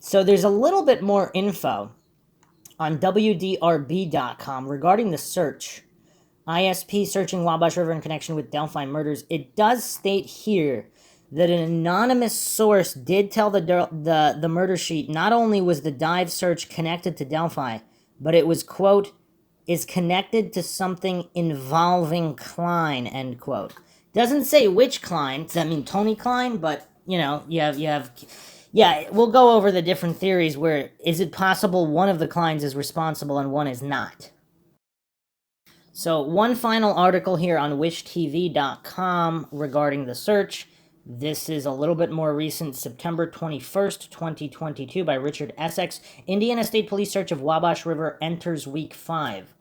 So there's a little bit more info on WDRB.com regarding the search. ISP searching Wabash River in connection with Delphi murders. It does state here that an anonymous source did tell the murder sheet not only was the dive search connected to Delphi, but it was, quote, is connected to something involving Klein, end quote. Doesn't say which Klein. Does that mean Tony Klein? But, you know, you have yeah, we'll go over the different theories where is it possible one of the Kleins is responsible and one is not. So one final article here on wishtv.com regarding the search. This is a little bit more recent, September 21st, 2022, by Richard Essex. Indiana State Police search of Wabash River enters week 5.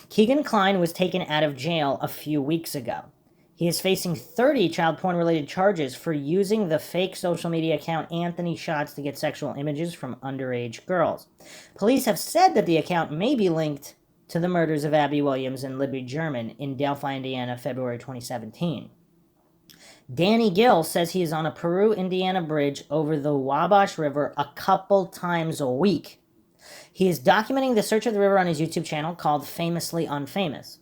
Keegan Klein was taken out of jail a few weeks ago. He is facing 30 child porn-related charges for using the fake social media account Anthony Shots to get sexual images from underage girls. Police have said that the account may be linked to the murders of Abby Williams and Libby German in Delphi, Indiana, February 2017. Danny Gill says he is on a Peru, Indiana bridge over the Wabash River a couple times a week. He is documenting the search of the river on his YouTube channel called Famously Unfamous.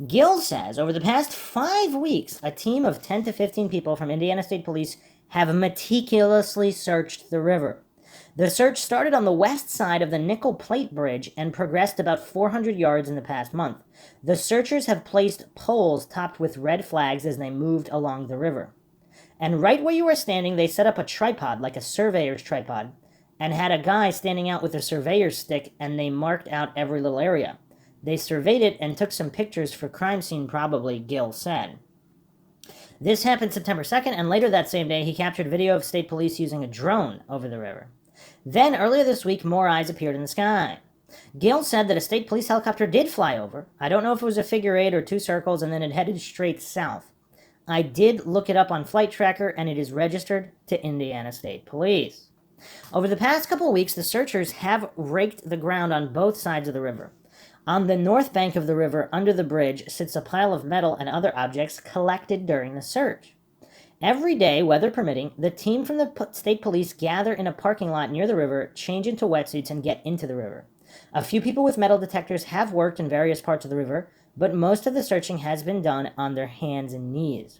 Gill says over the past 5 weeks, a team of 10 to 15 people from Indiana State Police have meticulously searched the river. The search started on the west side of the Nickel Plate Bridge and progressed about 400 yards in the past month. The searchers have placed poles topped with red flags as they moved along the river. And right where you are standing, they set up a tripod, like a surveyor's tripod, and had a guy standing out with a surveyor's stick, and they marked out every little area. They surveyed it and took some pictures for crime scene, probably, Gill said. This happened September 2nd, and later that same day, he captured video of state police using a drone over the river. Then, earlier this week, more eyes appeared in the sky. Gill said that a state police helicopter did fly over. I don't know if it was a figure 8 or 2 circles, and then it headed straight south. I did look it up on Flight Tracker, and it is registered to Indiana State Police. Over the past couple of weeks, the searchers have raked the ground on both sides of the river. On the north bank of the river, under the bridge, sits a pile of metal and other objects collected during the search. Every day, weather permitting, the team from the state police gather in a parking lot near the river, change into wetsuits, and get into the river. A few people with metal detectors have worked in various parts of the river, but most of the searching has been done on their hands and knees.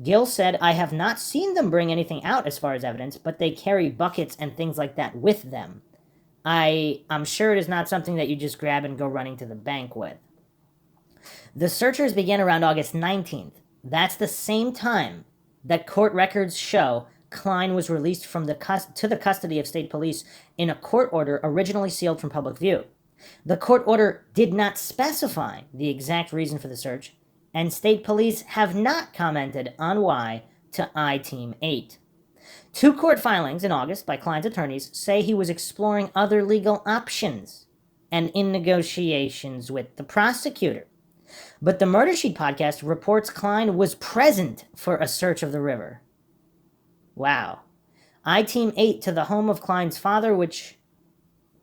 Gill said, I have not seen them bring anything out as far as evidence, but they carry buckets and things like that with them. I'm sure it is not something that you just grab and go running to the bank with. The searchers began around August 19th. That's the same time that court records show Klein was released from to the custody of state police in a court order originally sealed from public view. The court order did not specify the exact reason for the search, and state police have not commented on why to I-Team 8. 2 court filings in August by Klein's attorneys say he was exploring other legal options and in negotiations with the prosecutor. But the Murder Sheet podcast reports Klein was present for a search of the river. Wow. I-Team 8 to the home of Klein's father, which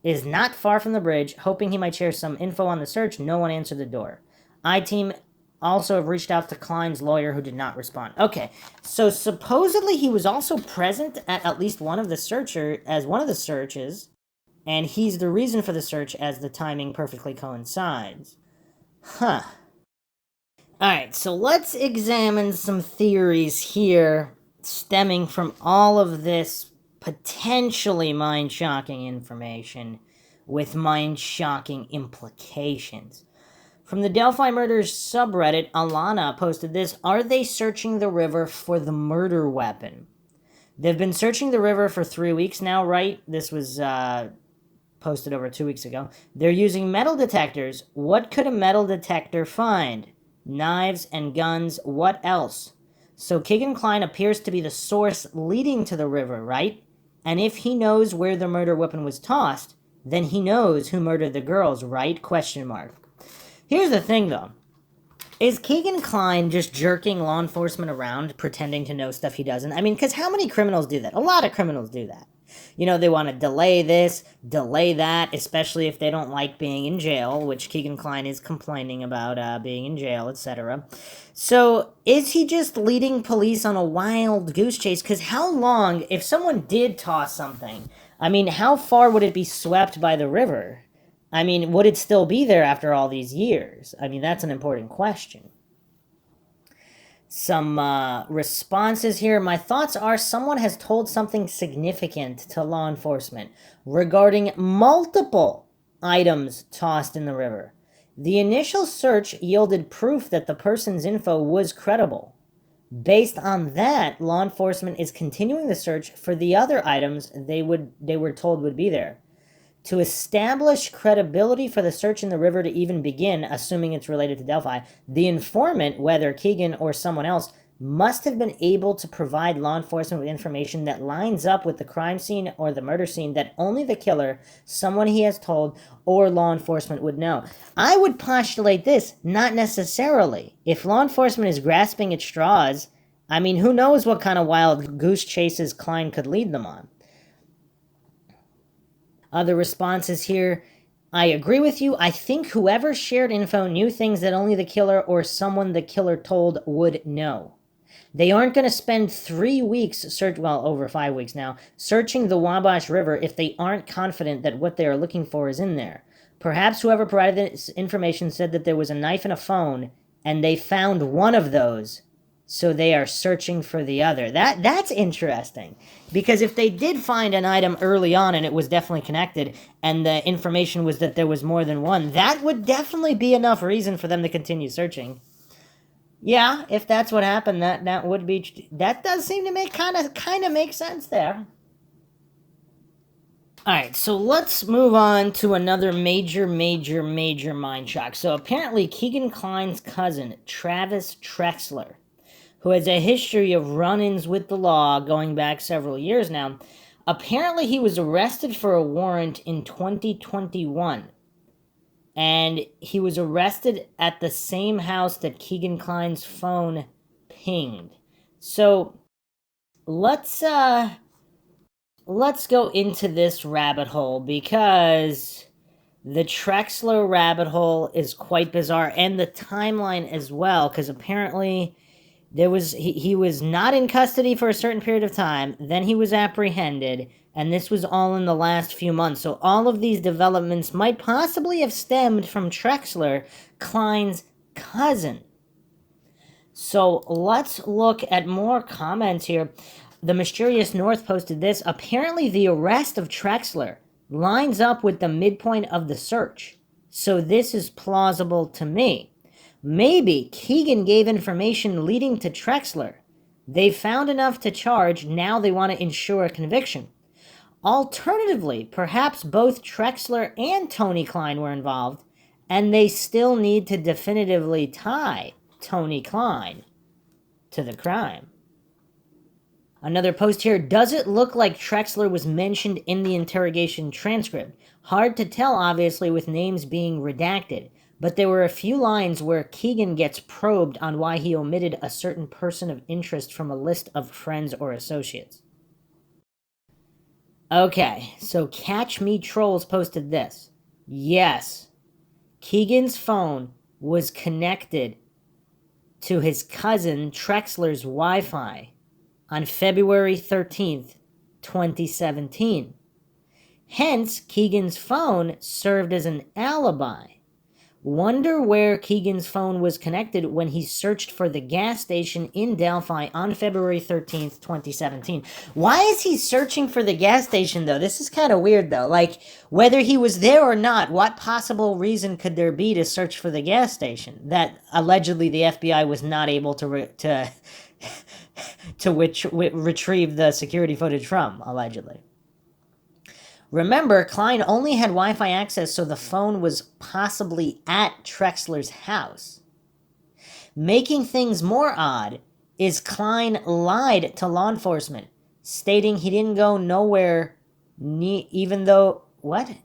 is not far from the bridge, hoping he might share some info on the search. No one answered the door. I-Team also have reached out to Klein's lawyer, who did not respond. Okay, so supposedly he was also present at least one of the searches, and he's the reason for the search as the timing perfectly coincides. Huh. Alright, so let's examine some theories here stemming from all of this potentially mind-shocking information with mind-shocking implications. From the Delphi Murders subreddit, Alana posted this. Are they searching the river for the murder weapon? They've been searching the river for 3 weeks now, right? This was posted over 2 weeks ago. They're using metal detectors. What could a metal detector find? Knives and guns. What else? So Keegan Klein appears to be the source leading to the river, right? And if he knows where the murder weapon was tossed, then he knows who murdered the girls, right? Question mark. Here's the thing, though. Is Keegan Klein just jerking law enforcement around, pretending to know stuff he doesn't? I mean, because how many criminals do that? A lot of criminals do that. You know, they want to delay this, delay that, especially if they don't like being in jail, which Keegan Kline is complaining about being in jail, etc. So, is he just leading police on a wild goose chase? Because how long, if someone did toss something, I mean, how far would it be swept by the river? I mean, would it still be there after all these years? I mean, that's an important question. Some responses here. My thoughts are someone has told something significant to law enforcement regarding multiple items tossed in the river. The initial search yielded proof that the person's info was credible. Based on that, law enforcement is continuing the search for the other items they were told would be there. To establish credibility for the search in the river to even begin, assuming it's related to Delphi, the informant, whether Keegan or someone else, must have been able to provide law enforcement with information that lines up with the crime scene or the murder scene that only the killer, someone he has told, or law enforcement would know. I would postulate this, not necessarily. If law enforcement is grasping at straws, I mean, who knows what kind of wild goose chases Kline could lead them on. Other responses here. I agree with you. I think whoever shared info knew things that only the killer or someone the killer told would know. They aren't going to spend 3 weeks over 5 weeks now, searching the Wabash River if they aren't confident that what they are looking for is in there. Perhaps whoever provided this information said that there was a knife and a phone, and they found one of those, so they are searching for the other. That's interesting, because if they did find an item early on and it was definitely connected, and the information was that there was more than one, that would definitely be enough reason for them to continue searching. Yeah, if that's what happened, that does seem to make kind of make sense there. Alright, so let's move on to another major mind shock. So apparently Keegan Kline's cousin, Travis Trexler, who has a history of run-ins with the law going back several years now, apparently he was arrested for a warrant in 2021. And he was arrested at the same house that Keegan Kline's phone pinged. So let's go into this rabbit hole, because the Trexler rabbit hole is quite bizarre, and the timeline as well, because apparently he was not in custody for a certain period of time, then he was apprehended, and this was all in the last few months. So all of these developments might possibly have stemmed from Trexler, Kline's cousin. So let's look at more comments here. The Mysterious North posted this. Apparently the arrest of Trexler lines up with the midpoint of the search. So this is plausible to me. Maybe Keegan gave information leading to Trexler. They found enough to charge, now they want to ensure a conviction. Alternatively, perhaps both Trexler and Tony Kline were involved, and they still need to definitively tie Tony Kline to the crime. Another post here. Does it look like Trexler was mentioned in the interrogation transcript? Hard to tell, obviously, with names being redacted, but there were a few lines where Keegan gets probed on why he omitted a certain person of interest from a list of friends or associates. Okay, so Catch Me Trolls posted this. Yes, Keegan's phone was connected to his cousin Trexler's Wi-Fi on February 13th, 2017. Hence, Keegan's phone served as an alibi. Wonder where Keegan's phone was connected when he searched for the gas station in Delphi on February 13th, 2017. Why is he searching for the gas station, though? This is kind of weird, though. Like, whether he was there or not, what possible reason could there be to search for the gas station that allegedly the FBI was not able to retrieve the security footage from, allegedly? Remember, Kline only had Wi-Fi access, so the phone was possibly at Trexler's house. Making things more odd is Kline lied to law enforcement, stating he didn't go nowhere, even though, stated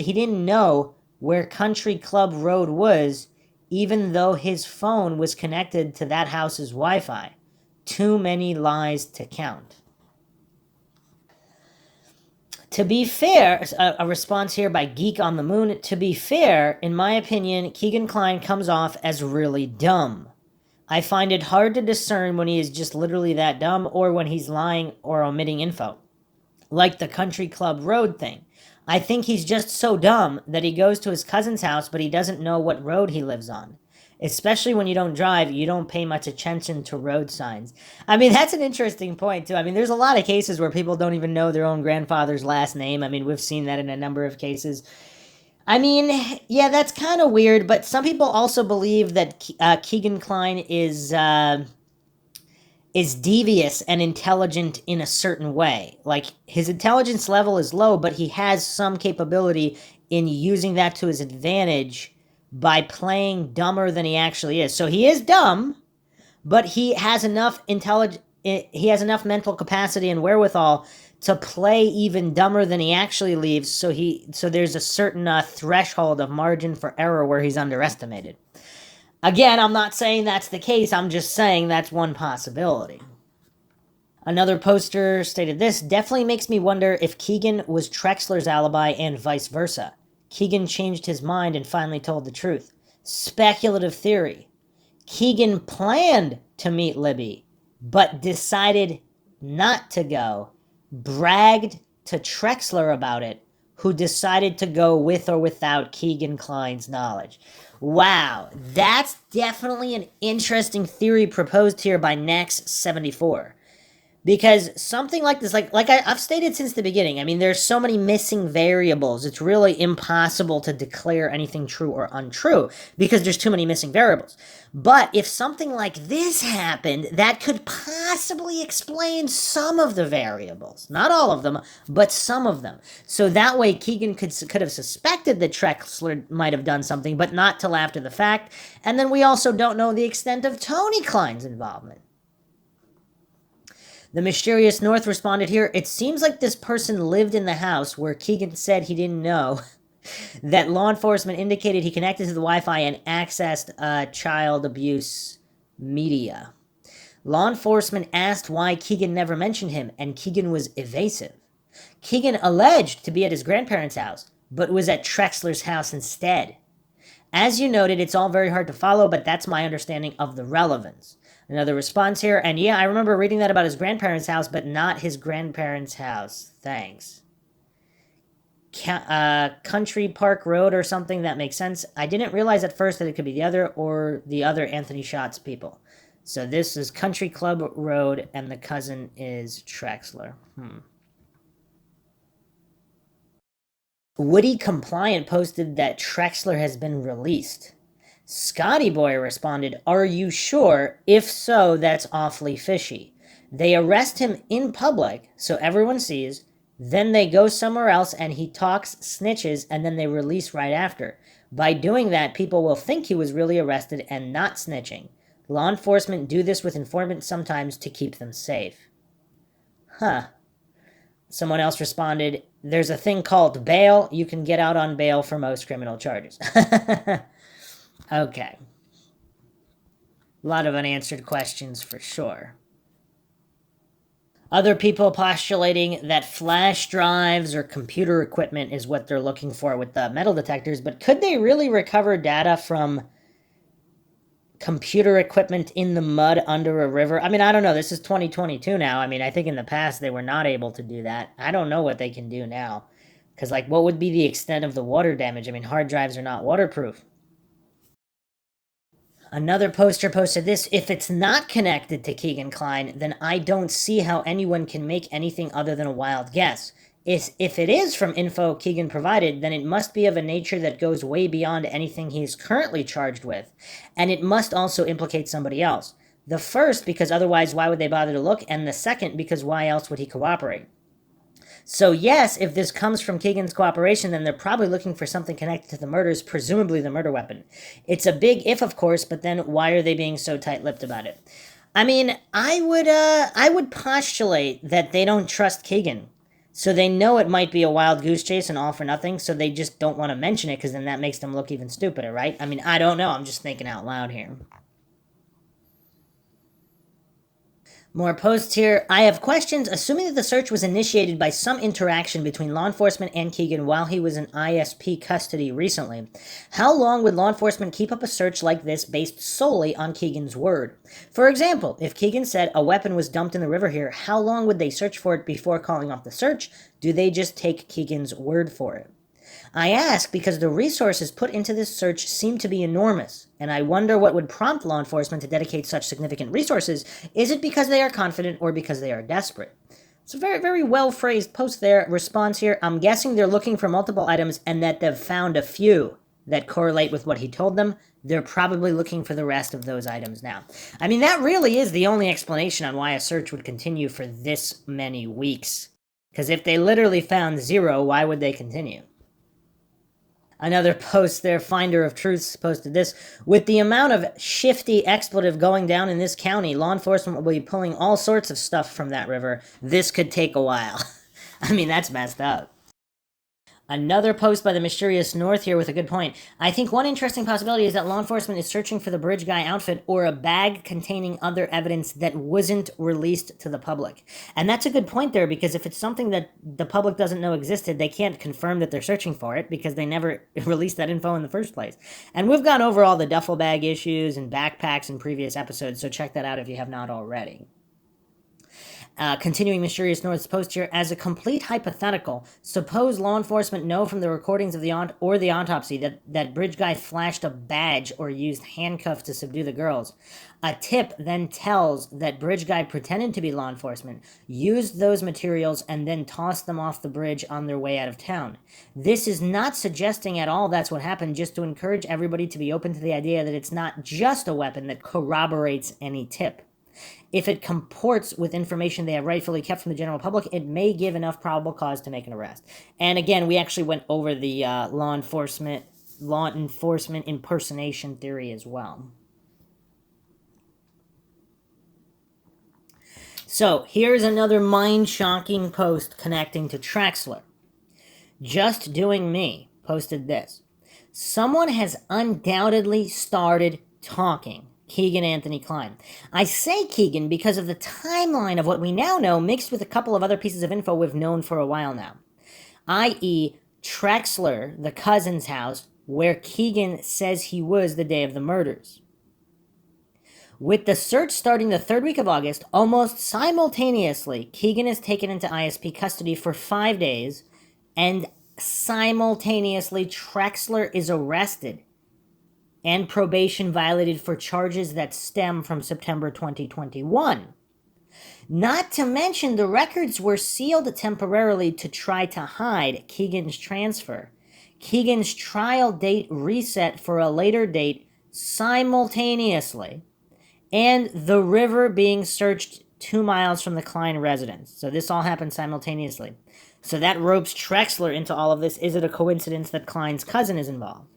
he didn't know where Country Club Road was, even though his phone was connected to that house's Wi-Fi. Too many lies to count. To be fair, a response here by Geek on the Moon. To be fair, in my opinion, Keegan Kline comes off as really dumb. I find it hard to discern when he is just literally that dumb or when he's lying or omitting info. Like the country club road thing. I think he's just so dumb that he goes to his cousin's house, but he doesn't know what road he lives on. Especially when you don't drive, you don't pay much attention to road signs. I mean, that's an interesting point, too. I mean, there's a lot of cases where people don't even know their own grandfather's last name. I mean, we've seen that in a number of cases. I mean, yeah, that's kind of weird, but some people also believe that Keegan Kline is devious and intelligent in a certain way. Like, his intelligence level is low, but he has some capability in using that to his advantage by playing dumber than he actually is. So he is dumb, but he has enough mental capacity and wherewithal to play even dumber than he actually leaves. So there's a certain threshold of margin for error where he's underestimated. Again, I'm not saying that's the case. I'm just saying that's one possibility. Another poster stated this: definitely makes me wonder if Keegan was Trexler's alibi and vice versa. Keegan changed his mind and finally told the truth. Speculative theory. Keegan planned to meet Libby, but decided not to go. Bragged to Trexler about it, who decided to go with or without Keegan Kline's knowledge. Wow, that's definitely an interesting theory proposed here by Nex74. Because something like this, like I've stated since the beginning, I mean, there's so many missing variables, it's really impossible to declare anything true or untrue, because there's too many missing variables. But if something like this happened, that could possibly explain some of the variables. Not all of them, but some of them. So that way, Keegan could have suspected that Trexler might have done something, but not till after the fact. And then we also don't know the extent of Tony Kline's involvement. The Mysterious North responded here: it seems like this person lived in the house where Keegan said he didn't know that law enforcement indicated he connected to the Wi-Fi and accessed child abuse media. Law enforcement asked why Keegan never mentioned him, and Keegan was evasive. Keegan alleged to be at his grandparents' house, but was at Trexler's house instead. As you noted, it's all very hard to follow, but that's my understanding of the relevance. Another response here, and yeah, I remember reading that about his grandparents' house, but not his grandparents' house. Thanks. Country Park Road or something, that makes sense. I didn't realize at first that it could be the other Anthony Shots people. So this is Country Club Road, and the cousin is Trexler. Woody Compliant posted that Trexler has been released. Scotty Boy responded, are you sure? If so, that's awfully fishy. They arrest him in public, so everyone sees, then they go somewhere else and he talks, snitches, and then they release right after. By doing that, people will think he was really arrested and not snitching. Law enforcement do this with informants sometimes to keep them safe. Huh. Someone else responded, there's a thing called bail. You can get out on bail for most criminal charges. Okay. A lot of unanswered questions for sure. Other people postulating that flash drives or computer equipment is what they're looking for with the metal detectors, but could they really recover data from computer equipment in the mud under a river? I mean, I don't know. This is 2022 now. I mean, I think in the past they were not able to do that. I don't know what they can do now. Because, like, what would be the extent of the water damage? I mean, hard drives are not waterproof. Another poster posted this: if it's not connected to Keegan Kline, then I don't see how anyone can make anything other than a wild guess. If it is from info Keegan provided, then it must be of a nature that goes way beyond anything he is currently charged with, and it must also implicate somebody else. The first, because otherwise why would they bother to look, and the second, because why else would he cooperate? So yes, if this comes from Keegan's cooperation, then they're probably looking for something connected to the murders, presumably the murder weapon. It's a big if, of course, but then why are they being so tight-lipped about it? I mean, I would postulate that they don't trust Keegan. So they know it might be a wild goose chase and all for nothing, so they just don't want to mention it, because then that makes them look even stupider, right? I mean, I don't know, I'm just thinking out loud here. More posts here. I have questions. Assuming that the search was initiated by some interaction between law enforcement and Keegan while he was in ISP custody recently, how long would law enforcement keep up a search like this based solely on Keegan's word? For example, if Keegan said a weapon was dumped in the river here, how long would they search for it before calling off the search? Do they just take Keegan's word for it? I ask because the resources put into this search seem to be enormous, and I wonder what would prompt law enforcement to dedicate such significant resources. Is it because they are confident or because they are desperate? It's a very, very well phrased post there. Response here. I'm guessing they're looking for multiple items and that they've found a few that correlate with what he told them. They're probably looking for the rest of those items now. I mean, that really is the only explanation on why a search would continue for this many weeks. Because if they literally found zero, why would they continue? Another post there, Finder of Truths, posted this. With the amount of shifty expletive going down in this county, law enforcement will be pulling all sorts of stuff from that river. This could take a while. I mean, that's messed up. Another post by the Mysterious North here with a good point. I think one interesting possibility is that law enforcement is searching for the bridge guy outfit or a bag containing other evidence that wasn't released to the public. And that's a good point there, because if it's something that the public doesn't know existed, they can't confirm that they're searching for it because they never released that info in the first place. And we've gone over all the duffel bag issues and backpacks in previous episodes, so check that out if you have not already. Continuing Mysterious North's post here, as a complete hypothetical, suppose law enforcement know from the recordings of the autopsy that bridge guy flashed a badge or used handcuffs to subdue the girls. A tip then tells that bridge guy pretended to be law enforcement, used those materials, and then tossed them off the bridge on their way out of town. This is not suggesting at all that's what happened, just to encourage everybody to be open to the idea that it's not just a weapon that corroborates any tip. If it comports with information they have rightfully kept from the general public, it may give enough probable cause to make an arrest. And again, we actually went over the law enforcement impersonation theory as well. So here's another mind-shocking post connecting to Trexler. Just Doing Me posted this. Someone has undoubtedly started talking. Keegan Anthony Klein. I say Keegan because of the timeline of what we now know mixed with a couple of other pieces of info we've known for a while now. I.e., Trexler, the cousin's house, where Keegan says he was the day of the murders. With the search starting the third week of August, almost simultaneously, Keegan is taken into ISP custody for 5 days, and simultaneously, Trexler is arrested and probation violated for charges that stem from September 2021. Not to mention, the records were sealed temporarily to try to hide Keegan's transfer. Keegan's trial date reset for a later date simultaneously, and the river being searched 2 miles from the Klein residence. So this all happened simultaneously. So that ropes Trexler into all of this. Is it a coincidence that Klein's cousin is involved?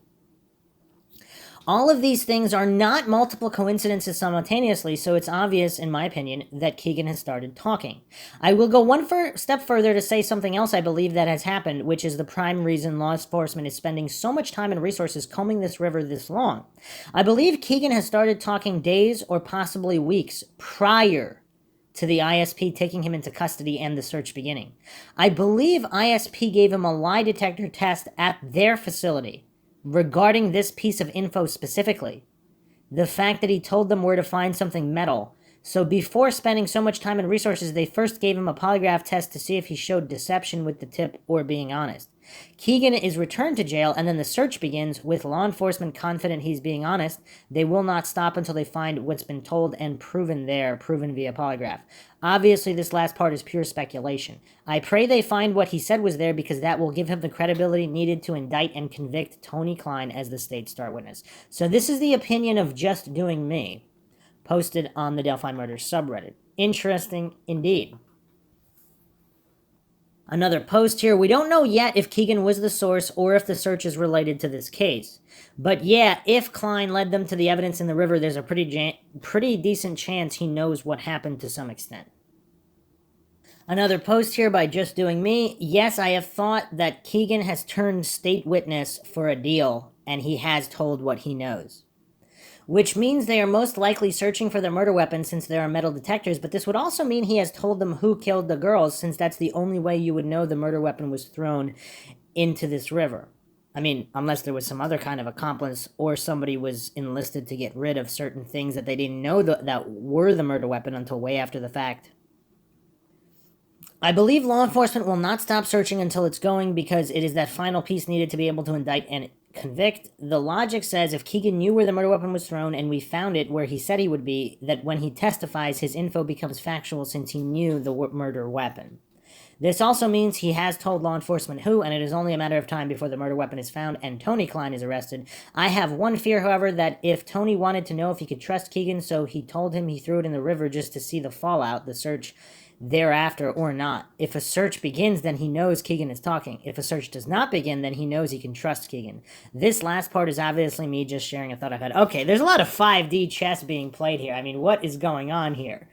All of these things are not multiple coincidences simultaneously, so it's obvious, in my opinion, that Keegan has started talking. I will go one step further to say something else I believe that has happened, which is the prime reason law enforcement is spending so much time and resources combing this river this long. I believe Keegan has started talking days or possibly weeks prior to the ISP taking him into custody and the search beginning. I believe ISP gave him a lie detector test at their facility regarding this piece of info specifically. The fact that he told them where to find something metal. So before spending so much time and resources, they first gave him a polygraph test to see if he showed deception with the tip or being honest. Keegan is returned to jail, and then the search begins with law enforcement confident he's being honest. They will not stop until they find what's been told and proven via polygraph. Obviously, this last part is pure speculation. I pray they find what he said was there, because that will give him the credibility needed to indict and convict Tony Klein as the state's star witness. So this is the opinion of Just Doing Me, posted on the Delphi Murders subreddit. Interesting indeed. Another post here. We don't know yet if Keegan was the source or if the search is related to this case. But yeah, if Klein led them to the evidence in the river, there's a pretty decent chance he knows what happened to some extent. Another post here by Just Doing Me. Yes, I have thought that Keegan has turned state witness for a deal, and he has told what he knows. which means they are most likely searching for the murder weapon since there are metal detectors, but this would also mean he has told them who killed the girls, since that's the only way you would know the murder weapon was thrown into this river. I mean, unless there was some other kind of accomplice or somebody was enlisted to get rid of certain things that they didn't know that were the murder weapon until way after the fact. I believe law enforcement will not stop searching until it's going because it is that final piece needed to be able to indict and convict. The logic says if Keegan knew where the murder weapon was thrown and we found it where he said he would be, that when he testifies, his info becomes factual since he knew the murder weapon. This also means he has told law enforcement who, and it is only a matter of time before the murder weapon is found and Tony Klein is arrested. I have one fear, however, that if Tony wanted to know if he could trust Keegan, so he told him he threw it in the river just to see the fallout, the search thereafter or not. If a search begins, then he knows Keegan is talking. If a search does not begin, then he knows he can trust Keegan. This last part is obviously me just sharing a thought I've had. Okay, there's a lot of 5D chess being played here. I mean, what is going on here?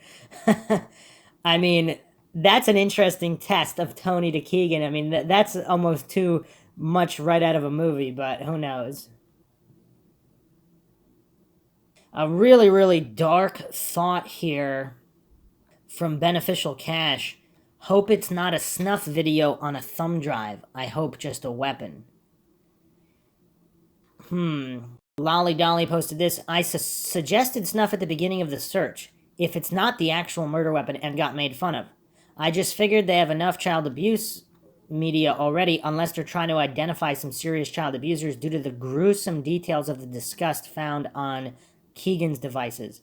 I mean, that's an interesting test of Tony to Keegan. I mean, that's almost too much right out of a movie, but who knows? A really, really dark thought here from Beneficial Cash. Hope it's not a snuff video on a thumb drive. I hope just a weapon. Lolly Dolly posted this. I suggested snuff at the beginning of the search. If it's not the actual murder weapon and got made fun of. I just figured they have enough child abuse media already, unless they're trying to identify some serious child abusers due to the gruesome details of the disgust found on Keegan's devices,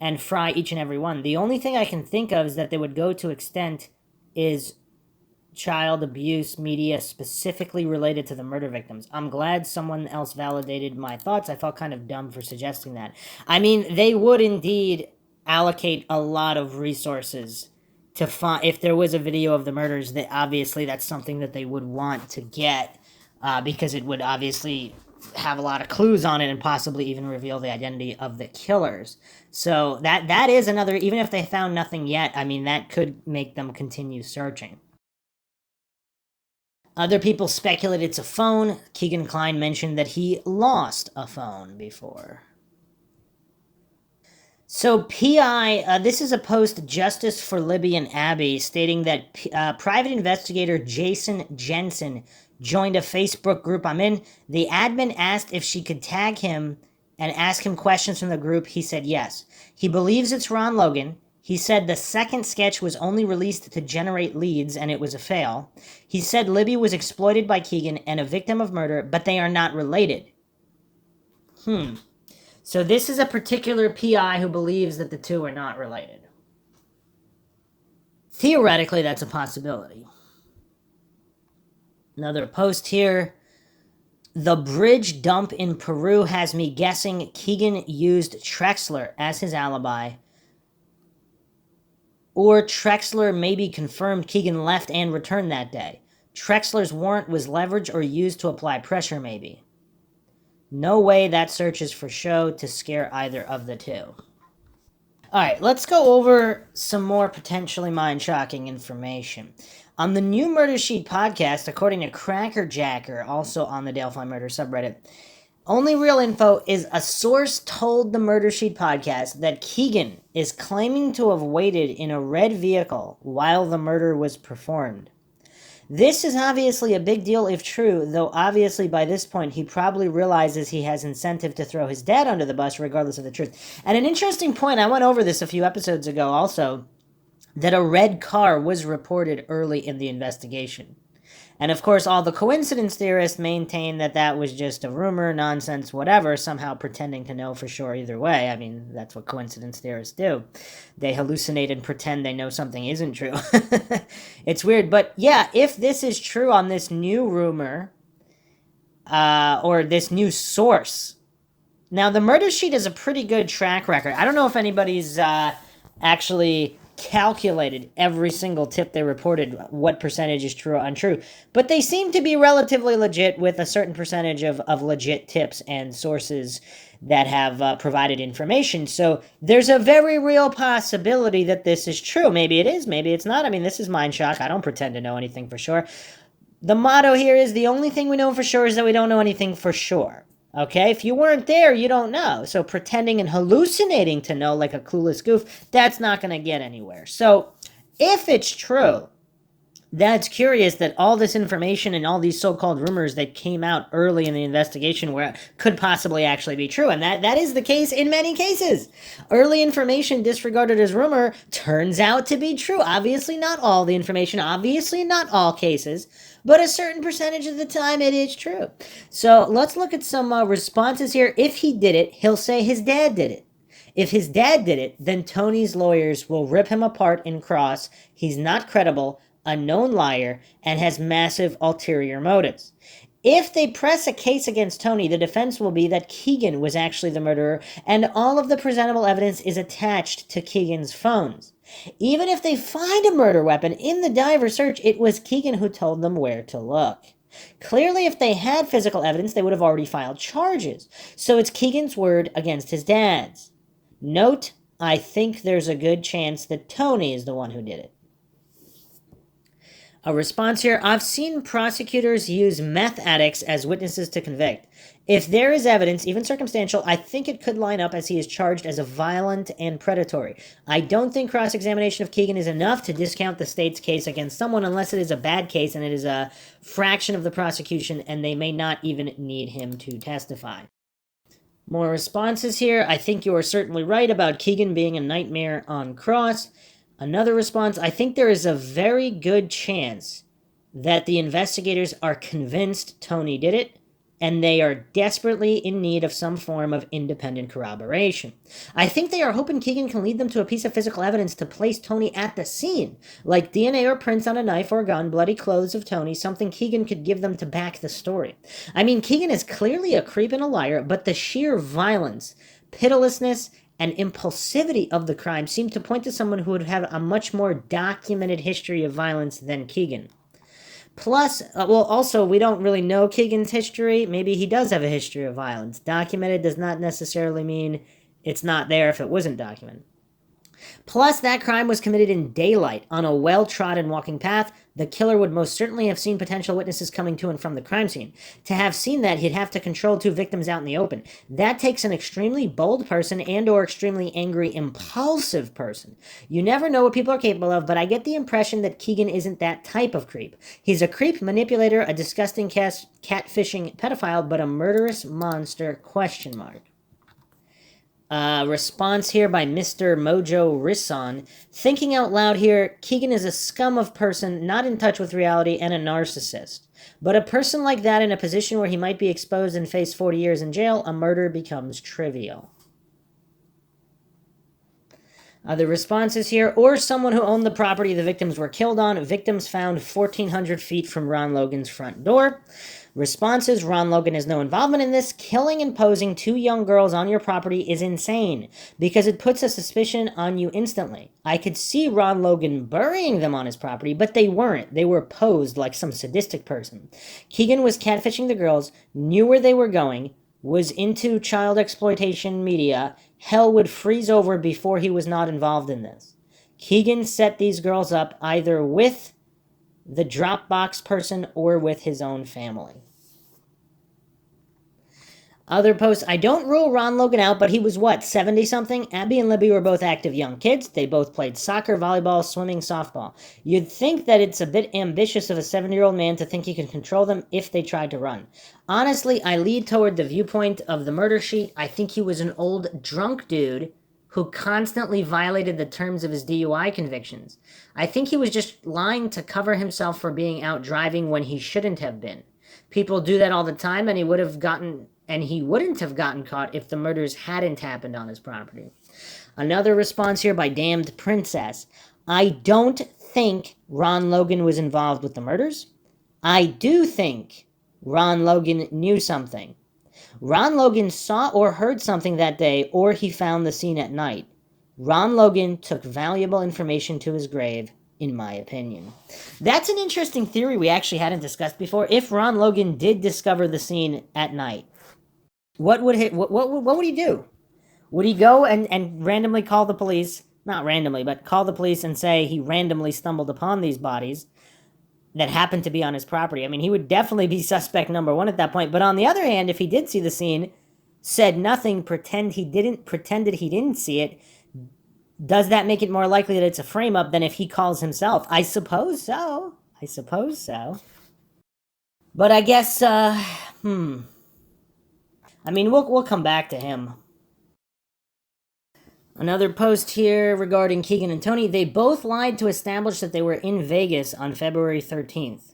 and fry each and every one. The only thing I can think of is that they would go to extent is child abuse media specifically related to the murder victims. I'm glad someone else validated my thoughts. I felt kind of dumb for suggesting that. I mean, they would indeed allocate a lot of resources to find, if there was a video of the murders, that obviously that's something that they would want to get, because it would obviously have a lot of clues on it and possibly even reveal the identity of the killers. So that is another, even if they found nothing yet, I mean, that could make them continue searching. Other people speculate it's a phone. Keegan Klein mentioned that he lost a phone before. So PI, this is a post, Justice for Libby and Abby, stating that private investigator Jason Jensen joined a Facebook group I'm in. The admin asked if she could tag him and ask him questions from the group. He said yes. He believes it's Ron Logan. He said the second sketch was only released to generate leads and it was a fail. He said Libby was exploited by Keegan and a victim of murder, but they are not related. So this is a particular PI who believes that the two are not related. Theoretically, that's a possibility. Another post here. The bridge dump in Peru has me guessing Keegan used Trexler as his alibi. Or Trexler maybe confirmed Keegan left and returned that day. Trexler's warrant was leveraged or used to apply pressure maybe. No way that search is for show to scare either of the two. Alright, let's go over some more potentially mind-shocking information. On the new Murder Sheet podcast, according to Crackerjacker, also on the Delphi Murder subreddit, only real info is a source told the Murder Sheet podcast that Keegan is claiming to have waited in a red vehicle while the murder was performed. This is obviously a big deal if true, though obviously by this point he probably realizes he has incentive to throw his dad under the bus regardless of the truth. And an interesting point, I went over this a few episodes ago also, that a red car was reported early in the investigation. And of course all the coincidence theorists maintain that that was just a rumor, nonsense, whatever, somehow pretending to know for sure either way. I mean, that's what coincidence theorists do. They hallucinate and pretend they know something isn't true. It's weird, but yeah, if this is true on this new rumor, or this new source. Now, the Murder Sheet is a pretty good track record. I don't know if anybody's actually calculated every single tip they reported, what percentage is true or untrue, but they seem to be relatively legit with a certain percentage of legit tips and sources that have provided information. So there's a very real possibility that this is true. Maybe it is, maybe it's not. I mean, this is Mindshock. I don't pretend to know anything for sure. The motto here is the only thing we know for sure is that we don't know anything for sure. Okay, if you weren't there, you don't know. So pretending and hallucinating to know like a clueless goof, that's not going to get anywhere. So if it's true, that's curious that all this information and all these so-called rumors that came out early in the investigation could possibly actually be true. And that is the case in many cases. Early information disregarded as rumor turns out to be true. Obviously not all the information, obviously not all cases, but a certain percentage of the time it is true. So let's look at some responses here. If he did it, he'll say his dad did it. If his dad did it, then Tony's lawyers will rip him apart in cross. He's not credible, a known liar, and has massive ulterior motives. If they press a case against Tony, the defense will be that Keegan was actually the murderer, and all of the presentable evidence is attached to Keegan's phones. Even if they find a murder weapon in the diver search, it was Keegan who told them where to look. Clearly, if they had physical evidence, they would have already filed charges. So it's Keegan's word against his dad's. Note, I think there's a good chance that Tony is the one who did it. A response here, I've seen prosecutors use meth addicts as witnesses to convict. If there is evidence, even circumstantial, I think it could line up as he is charged as a violent and predatory. I don't think cross-examination of Keegan is enough to discount the state's case against someone unless it is a bad case and it is a fraction of the prosecution and they may not even need him to testify. More responses here. I think you are certainly right about Keegan being a nightmare on cross. Another response, I think there is a very good chance that the investigators are convinced Tony did it, and they are desperately in need of some form of independent corroboration. I think they are hoping Keegan can lead them to a piece of physical evidence to place Tony at the scene, like DNA or prints on a knife or a gun, bloody clothes of Tony, something Keegan could give them to back the story. I mean, Keegan is clearly a creep and a liar, but the sheer violence, pitilessness, and impulsivity of the crime seem to point to someone who would have a much more documented history of violence than Keegan. Plus, also, we don't really know Keegan's history. Maybe he does have a history of violence. Documented does not necessarily mean it's not there if it wasn't documented. Plus, that crime was committed in daylight, on a well-trodden walking path. The killer would most certainly have seen potential witnesses coming to and from the crime scene. To have seen that, he'd have to control two victims out in the open. That takes an extremely bold person and or extremely angry, impulsive person. You never know what people are capable of, but I get the impression that Keegan isn't that type of creep. He's a creep, manipulator, a disgusting catfishing pedophile, but a murderous monster, ? Response here by Mr. Mojo Risson. Thinking out loud here, Keegan is a scum of person, not in touch with reality, and a narcissist. But a person like that in a position where he might be exposed and face 40 years in jail, a murder becomes trivial. The responses here, or someone who owned the property the victims were killed on. Victims found 1,400 feet from Ron Logan's front door. Responses, Ron Logan has no involvement in this. Killing and posing two young girls on your property is insane because it puts a suspicion on you instantly. I could see Ron Logan burying them on his property, but they weren't. They were posed like some sadistic person. Keegan was catfishing the girls, knew where they were going, was into child exploitation media. Hell would freeze over before he was not involved in this. Keegan set these girls up either with the Dropbox person or with his own family. Other posts, I don't rule Ron Logan out, but he was what, 70-something? Abby and Libby were both active young kids. They both played soccer, volleyball, swimming, softball. You'd think that it's a bit ambitious of a 70-year-old man to think he can control them if they tried to run. Honestly, I lead toward the viewpoint of the murder sheet. I think he was an old drunk dude who constantly violated the terms of his DUI convictions. I think he was just lying to cover himself for being out driving when he shouldn't have been. People do that all the time, and he wouldn't have gotten caught if the murders hadn't happened on his property. Another response here by Damned Princess. I don't think Ron Logan was involved with the murders. I do think Ron Logan knew something. Ron Logan saw or heard something that day, or he found the scene at night. Ron Logan took valuable information to his grave, in my opinion. That's an interesting theory we actually hadn't discussed before. If Ron Logan did discover the scene at night, what would he do? Would he go and randomly call the police? Not randomly, but call the police and say he randomly stumbled upon these bodies. that happened to be on his property. I mean, he would definitely be suspect number one at that point. But on the other hand, if he did see the scene, said nothing, pretended he didn't see it, does that make it more likely that it's a frame up than if he calls himself? I suppose so. But I guess, I mean, we'll come back to him. Another post here regarding Keegan and Tony. They both lied to establish that they were in Vegas on February 13th.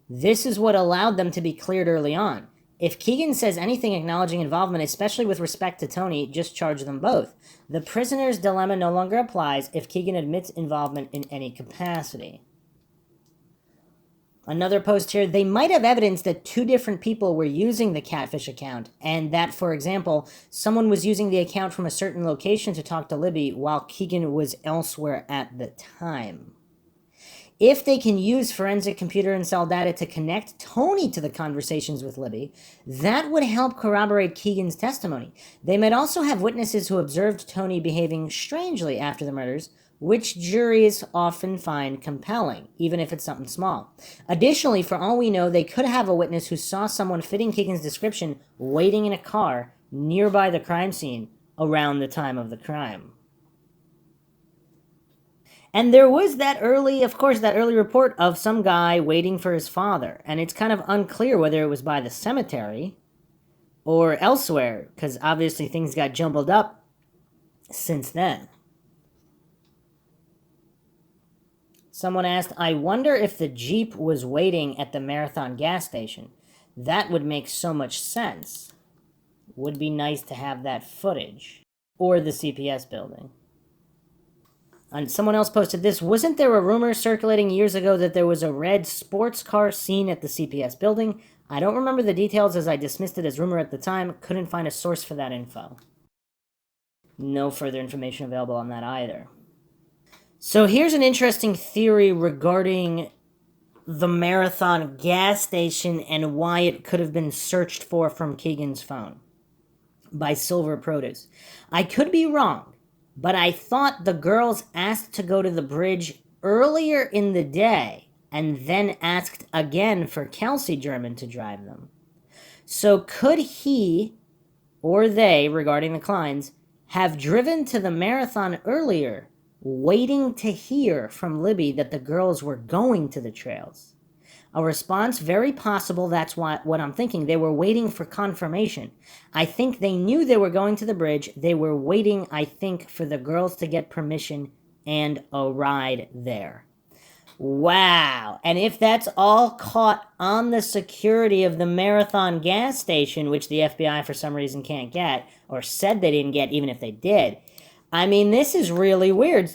This is what allowed them to be cleared early on. If Keegan says anything acknowledging involvement, especially with respect to Tony, just charge them both. The prisoner's dilemma no longer applies if Keegan admits involvement in any capacity. Another post here, they might have evidence that two different people were using the Catfish account, and that, for example, someone was using the account from a certain location to talk to Libby while Keegan was elsewhere at the time. If they can use forensic computer and cell data to connect Tony to the conversations with Libby, that would help corroborate Keegan's testimony. They might also have witnesses who observed Tony behaving strangely after the murders, which juries often find compelling, even if it's something small. Additionally, for all we know, they could have a witness who saw someone fitting Keegan's description waiting in a car nearby the crime scene around the time of the crime. And there was that early report of some guy waiting for his father, and it's kind of unclear whether it was by the cemetery or elsewhere, because obviously things got jumbled up since then. Someone asked, I wonder if the Jeep was waiting at the Marathon gas station. That would make so much sense. Would be nice to have that footage. Or the CPS building. And someone else posted this. Wasn't there a rumor circulating years ago that there was a red sports car seen at the CPS building? I don't remember the details as I dismissed it as rumor at the time. Couldn't find a source for that info. No further information available on that either. So here's an interesting theory regarding the Marathon gas station and why it could have been searched for from Keegan's phone by Silver Produce. I could be wrong, but I thought the girls asked to go to the bridge earlier in the day and then asked again for Kelsey German to drive them. So could he or they, regarding the Kleins, have driven to the Marathon earlier, waiting to hear from Libby that the girls were going to the trails? A response, very possible. That's what I'm thinking. They were waiting for confirmation. I think they knew they were going to the bridge. They were waiting, I think, for the girls to get permission and a ride there. Wow. And if that's all caught on the security of the Marathon gas station, which the FBI for some reason can't get, or said they didn't get even if they did, I mean, this is really weird.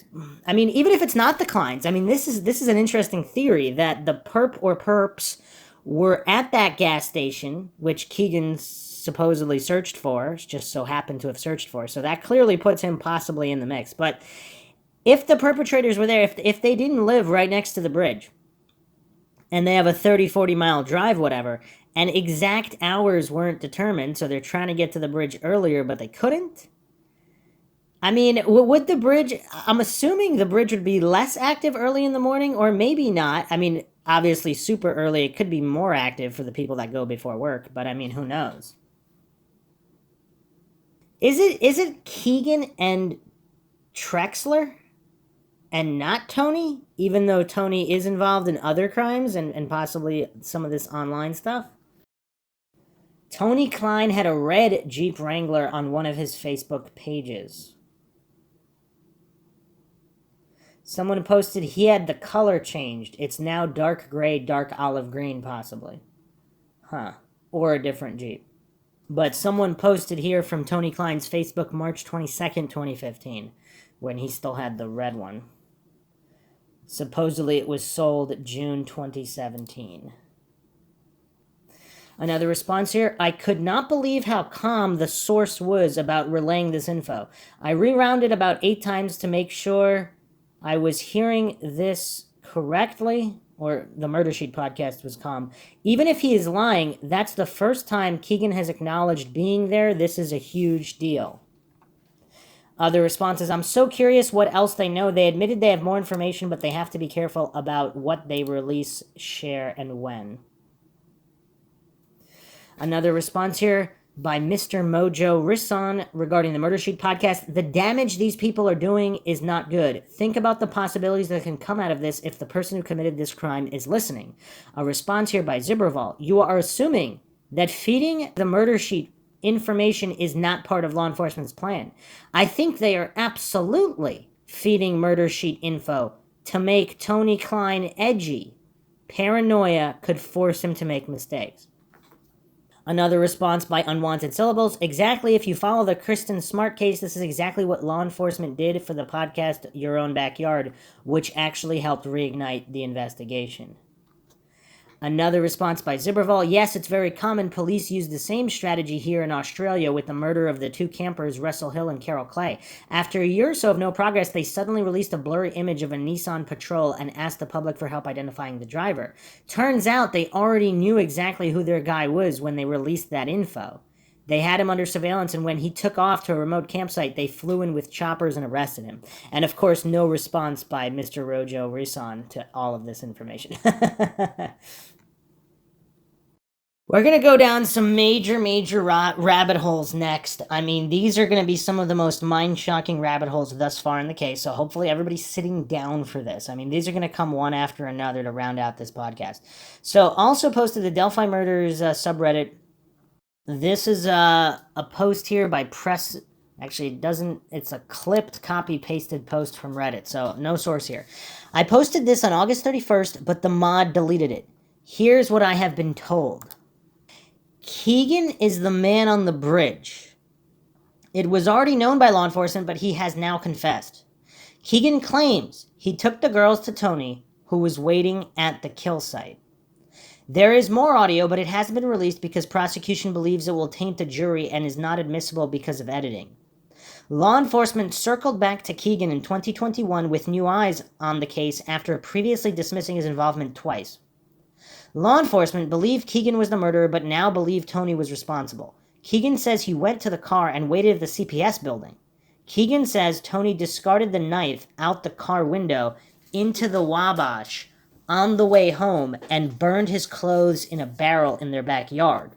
I mean, even if it's not the Kleins, I mean, this is an interesting theory that the perp or perps were at that gas station, which Keegan supposedly searched for, just so happened to have searched for. So that clearly puts him possibly in the mix. But if the perpetrators were there, if they didn't live right next to the bridge, and they have a 30, 40 mile drive, whatever, and exact hours weren't determined, so they're trying to get to the bridge earlier, but they couldn't, I mean, would the bridge, I'm assuming the bridge would be less active early in the morning, or maybe not. I mean, obviously super early, it could be more active for the people that go before work, but I mean, who knows? Is it Keegan and Trexler and not Tony, even though Tony is involved in other crimes and possibly some of this online stuff? Tony Klein had a red Jeep Wrangler on one of his Facebook pages. Someone posted he had the color changed. It's now dark gray, dark olive green, possibly. Huh. Or a different Jeep. But someone posted here from Tony Klein's Facebook, March 22nd, 2015, when he still had the red one. Supposedly it was sold June 2017. Another response here, I could not believe how calm the source was about relaying this info. I rewound about 8 times to make sure I was hearing this correctly, or the Murder Sheet podcast was calm. Even if he is lying, that's the first time Keegan has acknowledged being there. This is a huge deal. Other responses, I'm so curious what else they know. They admitted they have more information, but they have to be careful about what they release, share, and when. Another response here by Mr. Mojo Risson regarding the Murder Sheet podcast. The damage these people are doing is not good. Think about the possibilities that can come out of this if the person who committed this crime is listening. A response here by Zibberval. You are assuming that feeding the Murder Sheet information is not part of law enforcement's plan. I think they are absolutely feeding Murder Sheet info to make Tony Klein edgy. Paranoia could force him to make mistakes. Another response by Unwanted Syllables. Exactly, if you follow the Kristen Smart case, this is exactly what law enforcement did for the podcast Your Own Backyard, which actually helped reignite the investigation. Another response by Zibberval. Yes, it's very common. Police use the same strategy here in Australia with the murder of the two campers, Russell Hill and Carol Clay. After a year or so of no progress, they suddenly released a blurry image of a Nissan Patrol and asked the public for help identifying the driver. Turns out they already knew exactly who their guy was when they released that info. They had him under surveillance, and when he took off to a remote campsite, they flew in with choppers and arrested him. And of course, no response by Mr. Rojo Rison to all of this information. We're going to go down some major rabbit holes next. I mean, these are going to be some of the most mind-shocking rabbit holes thus far in the case, so hopefully everybody's sitting down for this. I mean, these are going to come one after another to round out this podcast. So, also posted the Delphi Murders subreddit. This is a post here by Press... Actually, it doesn't... It's a clipped, copy-pasted post from Reddit, so no source here. I posted this on August 31st, but the mod deleted it. Here's what I have been told. Keegan is the man on the bridge. It was already known by law enforcement, but he has now confessed. Keegan claims he took the girls to Tony, who was waiting at the kill site. There is more audio, but it hasn't been released because prosecution believes it will taint the jury and is not admissible because of editing. Law enforcement circled back to Keegan in 2021 with new eyes on the case after previously dismissing his involvement twice. Law enforcement believed Keegan was the murderer, but now believe Tony was responsible. Keegan says he went to the car and waited at the CPS building. Keegan says Tony discarded the knife out the car window into the Wabash on the way home and burned his clothes in a barrel in their backyard.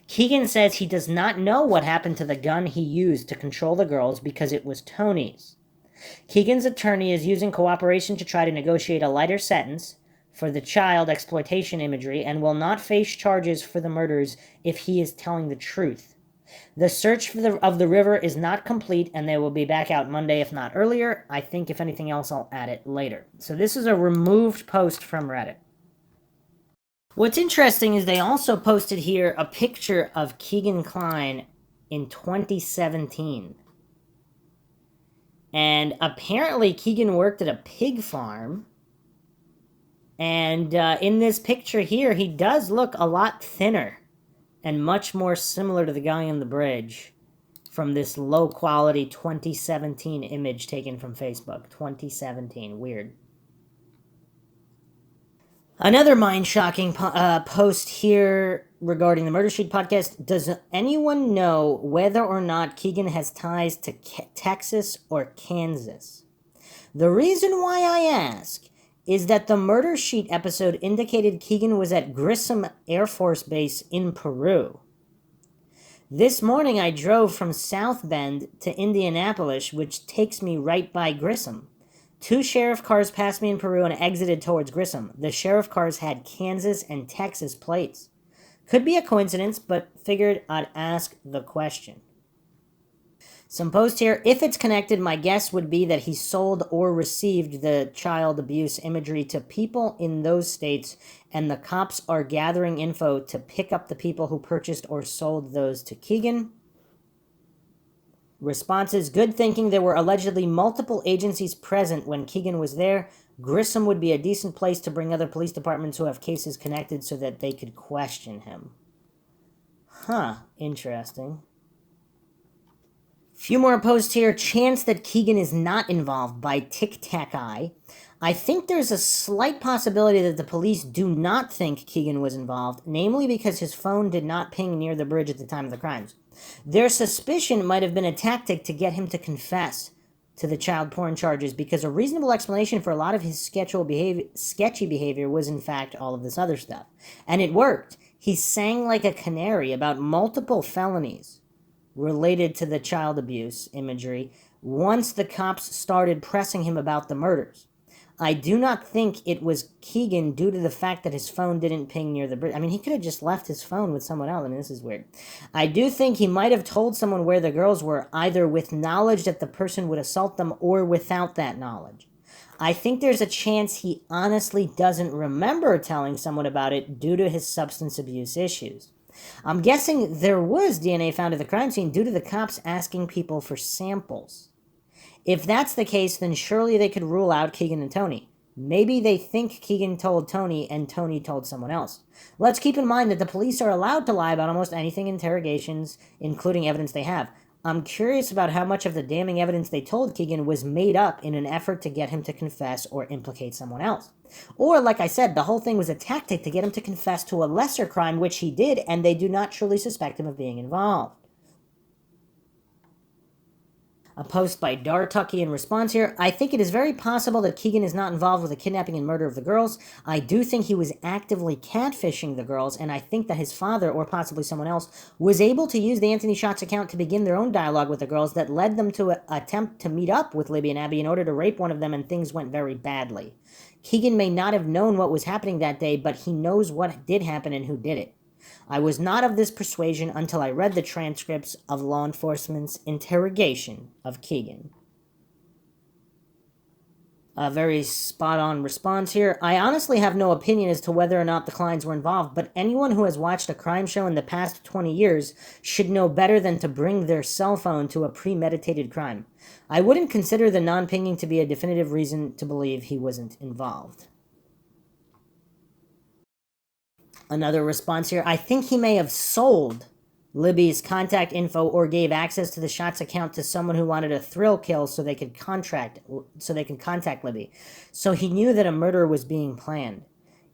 Keegan says he does not know what happened to the gun he used to control the girls because it was Tony's. Keegan's attorney is using cooperation to try to negotiate a lighter sentence for the child exploitation imagery and will not face charges for the murders if he is telling the truth. The search of the river is not complete, and they will be back out Monday, if not earlier. I think, if anything else, I'll add it later. So this is a removed post from Reddit. What's interesting is they also posted here a picture of Keegan Klein in 2017. And apparently Keegan worked at a pig farm. And in this picture here, he does look a lot thinner and much more similar to the guy on the bridge from this low-quality 2017 image taken from Facebook. 2017. Weird. Another mind-shocking post here regarding the Murder Sheet podcast. Does anyone know whether or not Keegan has ties to Texas or Kansas? The reason why I ask is that the Murder Sheet episode indicated Keegan was at Grissom Air Force Base in Peru. This morning I drove from South Bend to Indianapolis, which takes me right by Grissom. 2 sheriff cars passed me in Peru and exited towards Grissom. The sheriff cars had Kansas and Texas plates. Could be a coincidence, but figured I'd ask the question. Some post here. If it's connected, my guess would be that he sold or received the child abuse imagery to people in those states, and the cops are gathering info to pick up the people who purchased or sold those to Keegan. Responses. Good thinking. There were allegedly multiple agencies present when Keegan was there. Grissom would be a decent place to bring other police departments who have cases connected so that they could question him. Huh. Interesting. Few more posts here. Chance that Keegan is not involved by Tic Tac Eye. I think there's a slight possibility that the police do not think Keegan was involved, namely because his phone did not ping near the bridge at the time of the crimes. Their suspicion might have been a tactic to get him to confess to the child porn charges, because a reasonable explanation for a lot of his sketchy behavior was in fact all of this other stuff. And it worked. He sang like a canary about multiple felonies related to the child abuse imagery once the cops started pressing him about the murders. I do not think it was Keegan due to the fact that his phone didn't ping near the bridge. I mean, he could have just left his phone with someone else. I mean, this is weird. I do think he might have told someone where the girls were, either with knowledge that the person would assault them or without that knowledge. I think there's a chance he honestly doesn't remember telling someone about it due to his substance abuse issues. I'm guessing there was DNA found at the crime scene due to the cops asking people for samples. If that's the case, then surely they could rule out Keegan and Tony. Maybe they think Keegan told Tony and Tony told someone else. Let's keep in mind that the police are allowed to lie about almost anything in interrogations, including evidence they have. I'm curious about how much of the damning evidence they told Keegan was made up in an effort to get him to confess or implicate someone else. Or, like I said, the whole thing was a tactic to get him to confess to a lesser crime, which he did, and they do not truly suspect him of being involved. A post by Dartucky in response here. I think it is very possible that Keegan is not involved with the kidnapping and murder of the girls. I do think he was actively catfishing the girls, and I think that his father, or possibly someone else, was able to use the Anthony Shots account to begin their own dialogue with the girls that led them to attempt to meet up with Libby and Abby in order to rape one of them, and things went very badly. Keegan may not have known what was happening that day, but he knows what did happen and who did it. I was not of this persuasion until I read the transcripts of law enforcement's interrogation of Keegan. A very spot-on response here. I honestly have no opinion as to whether or not the Kleins were involved, but anyone who has watched a crime show in the past 20 years should know better than to bring their cell phone to a premeditated crime. I wouldn't consider the non-pinging to be a definitive reason to believe he wasn't involved. Another response here. I think he may have sold Libby's contact info or gave access to the Shots account to someone who wanted a thrill kill so they could contact Libby. So he knew that a murder was being planned.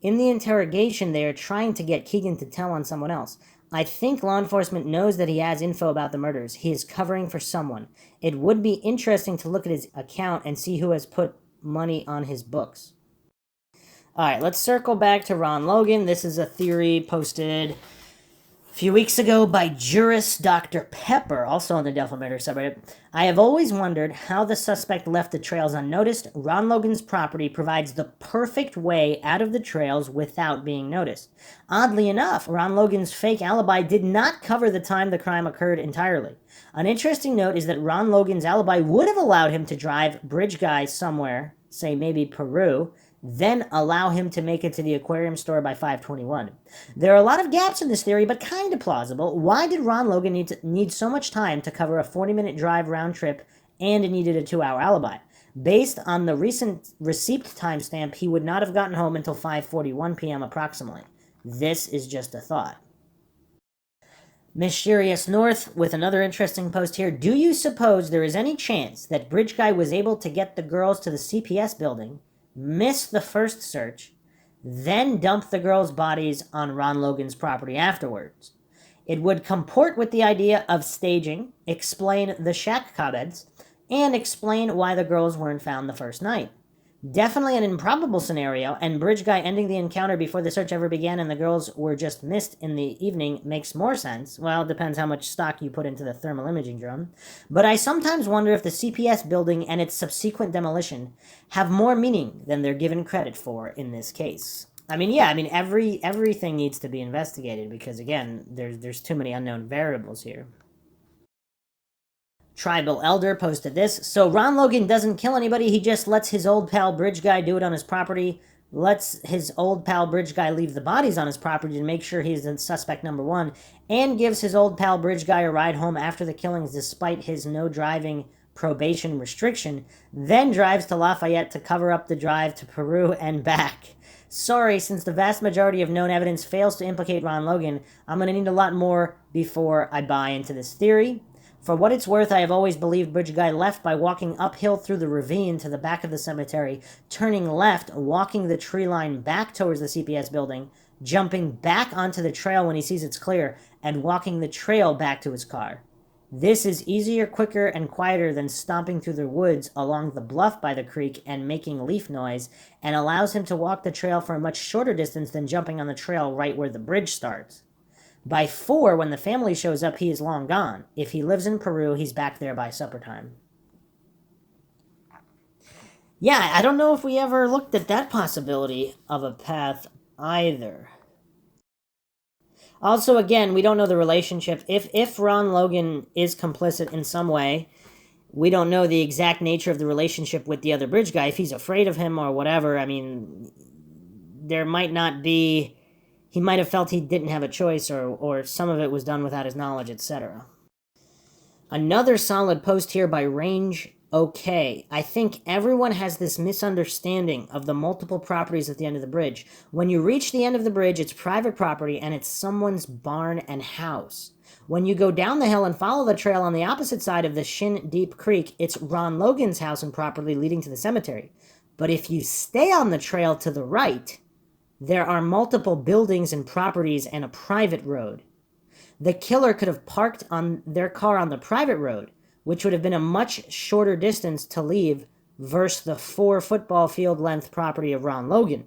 In the interrogation, they are trying to get Keegan to tell on someone else. I think law enforcement knows that he has info about the murders. He is covering for someone. It would be interesting to look at his account and see who has put money on his books. Alright, let's circle back to Ron Logan. This is a theory posted a few weeks ago by jurist Dr. Pepper, also on the Delphi murder subreddit. I have always wondered how the suspect left the trails unnoticed. Ron Logan's property provides the perfect way out of the trails without being noticed. Oddly enough, Ron Logan's fake alibi did not cover the time the crime occurred entirely. An interesting note is that Ron Logan's alibi would have allowed him to drive Bridge Guy somewhere, say maybe Peru, then allow him to make it to the aquarium store by 5:21. There are a lot of gaps in this theory, but kind of plausible. Why did Ron Logan need so much time to cover a 40-minute drive round trip, and it needed a 2-hour alibi? Based on the recent receipt timestamp, he would not have gotten home until 5:41 p.m. approximately. This is just a thought. Mysterious North with another interesting post here. Do you suppose there is any chance that Bridge Guy was able to get the girls to the CPS building, miss the first search, then dump the girls' bodies on Ron Logan's property afterwards? It would comport with the idea of staging, explain the shack comments, and explain why the girls weren't found the first night. Definitely an improbable scenario, and Bridge Guy ending the encounter before the search ever began and the girls were just missed in the evening makes more sense. Well, it depends how much stock you put into the thermal imaging drone. But I sometimes wonder if the CPS building and its subsequent demolition have more meaning than they're given credit for in this case. Everything needs to be investigated because, again, there's too many unknown variables here. Tribal Elder posted this. So Ron Logan doesn't kill anybody, he just lets his old pal Bridge Guy do it on his property, lets his old pal Bridge Guy leave the bodies on his property to make sure he's the suspect number one, and gives his old pal Bridge Guy a ride home after the killings despite his no driving probation restriction, then drives to Lafayette to cover up the drive to Peru and back. Sorry, since the vast majority of known evidence fails to implicate Ron Logan, I'm going to need a lot more before I buy into this theory. For what it's worth, I have always believed Bridge Guy left by walking uphill through the ravine to the back of the cemetery, turning left, walking the tree line back towards the CPS building, jumping back onto the trail when he sees it's clear, and walking the trail back to his car. This is easier, quicker, and quieter than stomping through the woods along the bluff by the creek and making leaf noise, and allows him to walk the trail for a much shorter distance than jumping on the trail right where the bridge starts. By 4, when the family shows up, he is long gone. If he lives in Peru, he's back there by supper time. Yeah, I don't know if we ever looked at that possibility of a path either. Also, again, we don't know the relationship. If Ron Logan is complicit in some way, we don't know the exact nature of the relationship with the other bridge guy. If he's afraid of him or whatever, I mean, there might not be... He might have felt he didn't have a choice, or some of it was done without his knowledge, etc. Another solid post here by Range OK. I think everyone has this misunderstanding of the multiple properties at the end of the bridge. When you reach the end of the bridge, it's private property and it's someone's barn and house. When you go down the hill and follow the trail on the opposite side of the Shin Deep Creek, it's Ron Logan's house and property leading to the cemetery. But if you stay on the trail to the right, there are multiple buildings and properties and a private road. The killer could have parked on their car on the private road, which would have been a much shorter distance to leave versus the 4 football field length property of Ron Logan.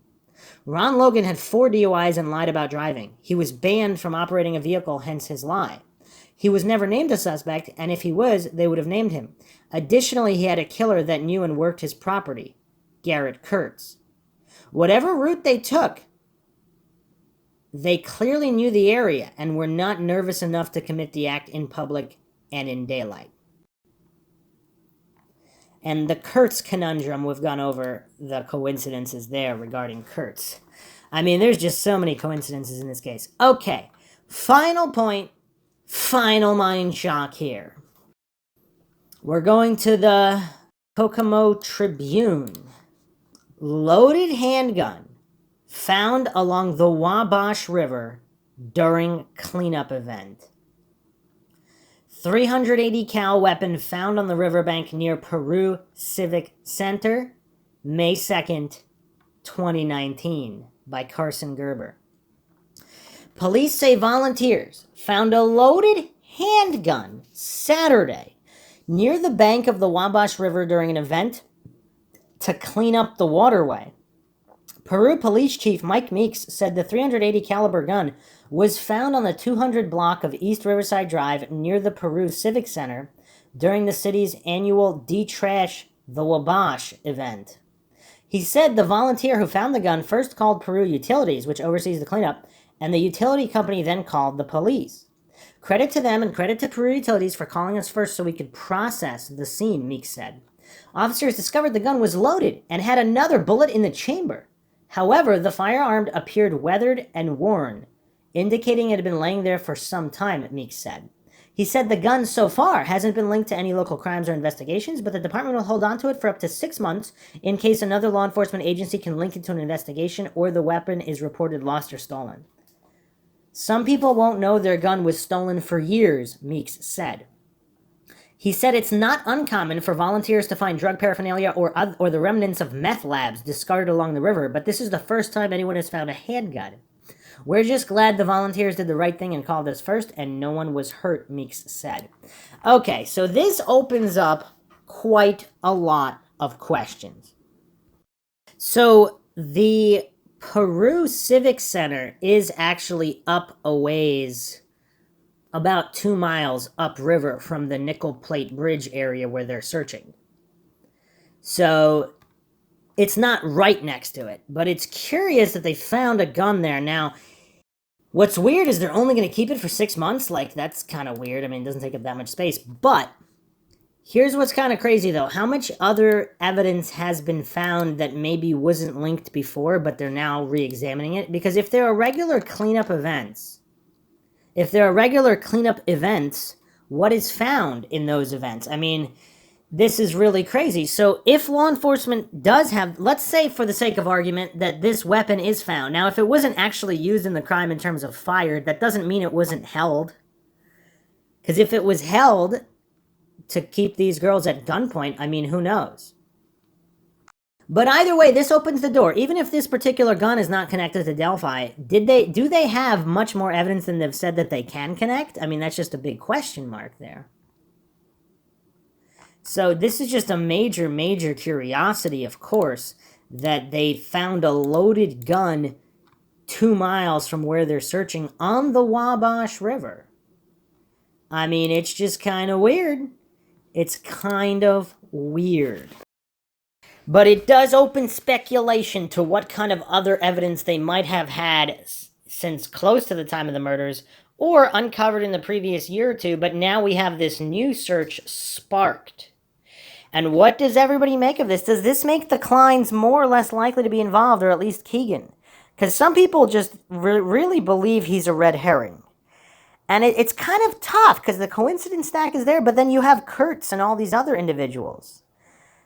Ron Logan had 4 DUIs and lied about driving. He was banned from operating a vehicle, hence his lie. He was never named a suspect, and if he was, they would have named him. Additionally, he had a killer that knew and worked his property, Garrett Kurtz. Whatever route they took, they clearly knew the area and were not nervous enough to commit the act in public and in daylight. And the Kurtz conundrum, we've gone over the coincidences there regarding Kurtz. I mean, there's just so many coincidences in this case. Okay, final point, final mind shock here. We're going to the Kokomo Tribune. Loaded handgun found along the Wabash River during cleanup event. 380 cal weapon found on the riverbank near Peru Civic Center, May 2nd, 2019, by Carson Gerber. Police say volunteers found a loaded handgun Saturday near the bank of the Wabash River during an event to clean up the waterway. Peru Police Chief Mike Meeks said the 380 caliber gun was found on the 200 block of East Riverside Drive near the Peru Civic Center during the city's annual De-Trash the Wabash event. He said the volunteer who found the gun first called Peru Utilities, which oversees the cleanup, and the utility company then called the police. Credit to them and credit to Peru Utilities for calling us first so we could process the scene, Meeks said. Officers discovered the gun was loaded and had another bullet in the chamber. However, the firearm appeared weathered and worn, indicating it had been laying there for some time, Meeks said. He said the gun so far hasn't been linked to any local crimes or investigations, but the department will hold on to it for up to 6 months in case another law enforcement agency can link it to an investigation or the weapon is reported lost or stolen. Some people won't know their gun was stolen for years, Meeks said. He said it's not uncommon for volunteers to find drug paraphernalia or the remnants of meth labs discarded along the river, but this is the first time anyone has found a handgun. We're just glad the volunteers did the right thing and called us first, and no one was hurt, Meeks said. Okay, so this opens up quite a lot of questions. So the Peru Civic Center is actually up a ways, about 2 miles upriver from the Nickel Plate Bridge area where they're searching. So it's not right next to it, but it's curious that they found a gun there. Now, what's weird is they're only going to keep it for 6 months. Like, that's kind of weird. I mean, it doesn't take up that much space. But here's what's kind of crazy, though. How much other evidence has been found that maybe wasn't linked before, but they're now re-examining it? Because if there are regular cleanup events, what is found in those events? I mean, this is really crazy. So if law enforcement does have, let's say for the sake of argument, that this weapon is found. Now, if it wasn't actually used in the crime in terms of fired, that doesn't mean it wasn't held. Because if it was held to keep these girls at gunpoint, I mean, who knows? But either way, this opens the door. Even if this particular gun is not connected to Delphi, do they have much more evidence than they've said that they can connect? I mean, that's just a big question mark there. So this is just a major, major curiosity, of course, that they found a loaded gun 2 miles from where they're searching on the Wabash River. I mean, it's just kind of weird. It's kind of weird. But it does open speculation to what kind of other evidence they might have had since close to the time of the murders, or uncovered in the previous year or two, but now we have this new search sparked. And what does everybody make of this? Does this make the Kleins more or less likely to be involved, or at least Keegan? Because some people just really believe he's a red herring. And it's kind of tough, because the coincidence stack is there, but then you have Kurtz and all these other individuals.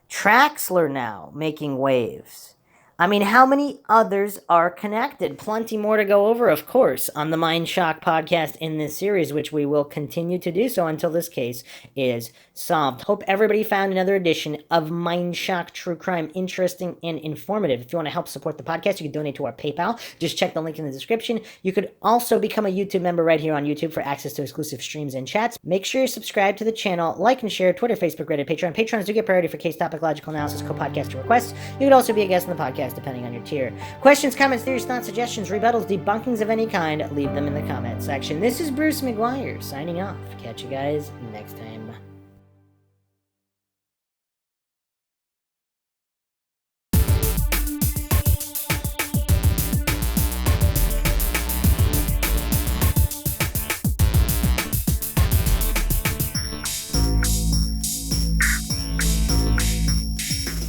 Trexler now making waves. I mean, how many others are connected? Plenty more to go over, of course, on the Mindshock podcast in this series, which we will continue to do so until this case is solved. Hope everybody found another edition of Mindshock True Crime interesting and informative. If you want to help support the podcast, you can donate to our PayPal. Just check the link in the description. You could also become a YouTube member right here on YouTube for access to exclusive streams and chats. Make sure you subscribe to the channel, like and share, Twitter, Facebook, Reddit, Patreon. Patrons do get priority for case topic, logical analysis, co-podcaster requests. You could also be a guest on the podcast, depending on your tier. Questions, comments, theories, thoughts, suggestions, rebuttals, debunkings of any kind, leave them in the comment section. This is Bruce McGuire, signing off. Catch you guys next time.